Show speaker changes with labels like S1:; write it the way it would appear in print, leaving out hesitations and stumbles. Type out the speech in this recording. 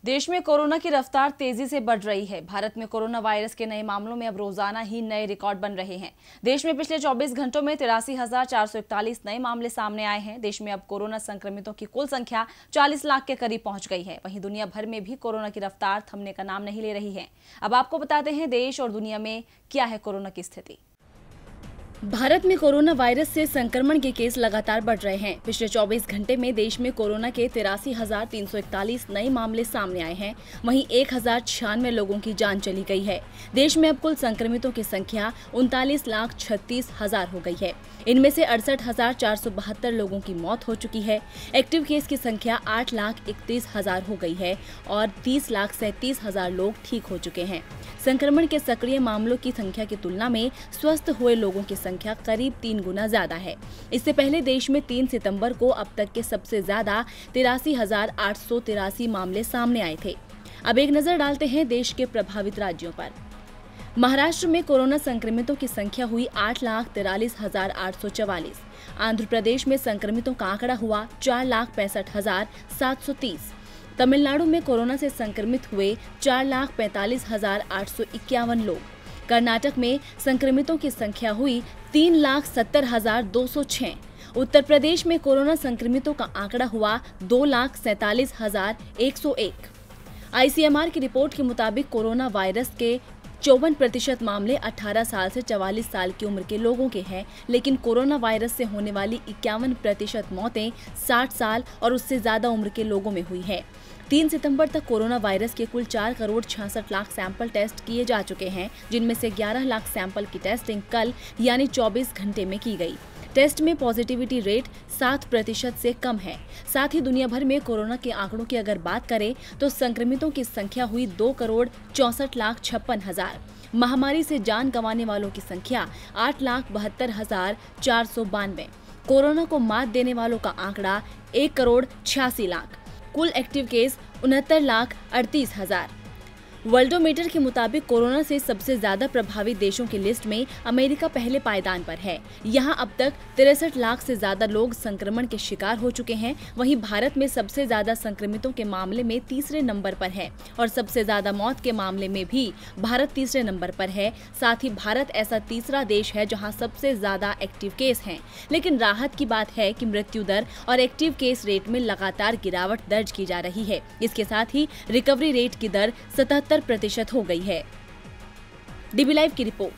S1: देश में कोरोना की रफ्तार तेजी से बढ़ रही है। भारत में कोरोना वायरस के नए मामलों में अब रोजाना ही नए रिकॉर्ड बन रहे हैं। देश में पिछले 24 घंटों में 83,441 नए मामले सामने आए हैं। देश में अब कोरोना संक्रमितों की कुल संख्या 40 लाख के करीब पहुंच गई है। वहीं दुनिया भर में भी कोरोना की रफ्तार थमने का नाम नहीं ले रही है। अब आपको बताते हैं देश और दुनिया में क्या है कोरोना की स्थिति। भारत में कोरोना वायरस से संक्रमण के केस लगातार बढ़ रहे हैं। पिछले 24 घंटे में देश में कोरोना के 83,341 नए मामले सामने आए हैं। वहीं 1,096 लोगों की जान चली गई है। देश में अब कुल संक्रमितों की संख्या 39,36,000 हो गई है। इनमें से 68,472 लोगों की मौत हो चुकी है। एक्टिव केस की संख्या 8,31,000 हो गई है और 30,37,000 लोग ठीक हो चुके हैं। संक्रमण के सक्रिय मामलों की संख्या की तुलना में स्वस्थ हुए लोगों की संख्या करीब 3 गुना ज्यादा है। इससे पहले देश में 3 सितंबर को अब तक के सबसे ज्यादा 83,883 मामले सामने आए थे। अब एक नजर डालते हैं देश के प्रभावित राज्यों पर। महाराष्ट्र में कोरोना संक्रमितों की संख्या हुई 8,43,844। आंध्र प्रदेश में संक्रमितों का आंकड़ा हुआ 4,65,730। तमिलनाडु में कोरोना से संक्रमित हुए 4,45,851 लोग। कर्नाटक में संक्रमितों की संख्या हुई 3,70,206। उत्तर प्रदेश में कोरोना संक्रमितों का आंकड़ा हुआ 2,47,101। ICMR की रिपोर्ट के मुताबिक कोरोना वायरस के 54% मामले 18 साल से 44 साल की उम्र के लोगों के हैं, लेकिन कोरोना वायरस से होने वाली 51% मौतें 60 साल और उससे ज्यादा उम्र के लोगों में हुई है। 3 सितंबर तक कोरोना वायरस के कुल 4,66,00,000 सैंपल टेस्ट किए जा चुके हैं, जिनमें से 11 लाख सैंपल की टेस्टिंग कल यानी 24 घंटे में की गई। टेस्ट में पॉजिटिविटी रेट 7% से कम है। साथ ही दुनिया भर में कोरोना के आंकड़ों की अगर बात करें तो संक्रमितों की संख्या हुई 2,64,56,000। महामारी से जान गंवाने वालों की संख्या 8,72,492। कोरोना को मात देने वालों का आंकड़ा 1,86,00,000। कुल एक्टिव केस 69,38,000। वर्ल्डोमीटर के मुताबिक कोरोना से सबसे ज्यादा प्रभावित देशों की लिस्ट में अमेरिका पहले पायदान पर है। यहां अब तक 63 लाख से ज्यादा लोग संक्रमण के शिकार हो चुके हैं। वहीं भारत में सबसे ज्यादा संक्रमितों के मामले में तीसरे नंबर पर है और सबसे ज्यादा मौत के मामले में भी भारत तीसरे नंबर पर है। साथ ही भारत ऐसा तीसरा देश है जहाँ सबसे ज्यादा एक्टिव केस हैं। लेकिन राहत की बात है कि मृत्यु दर और एक्टिव केस रेट में लगातार गिरावट दर्ज की जा रही है। इसके साथ ही रिकवरी रेट की दर 77% हो गई है। DB लाइव की रिपोर्ट।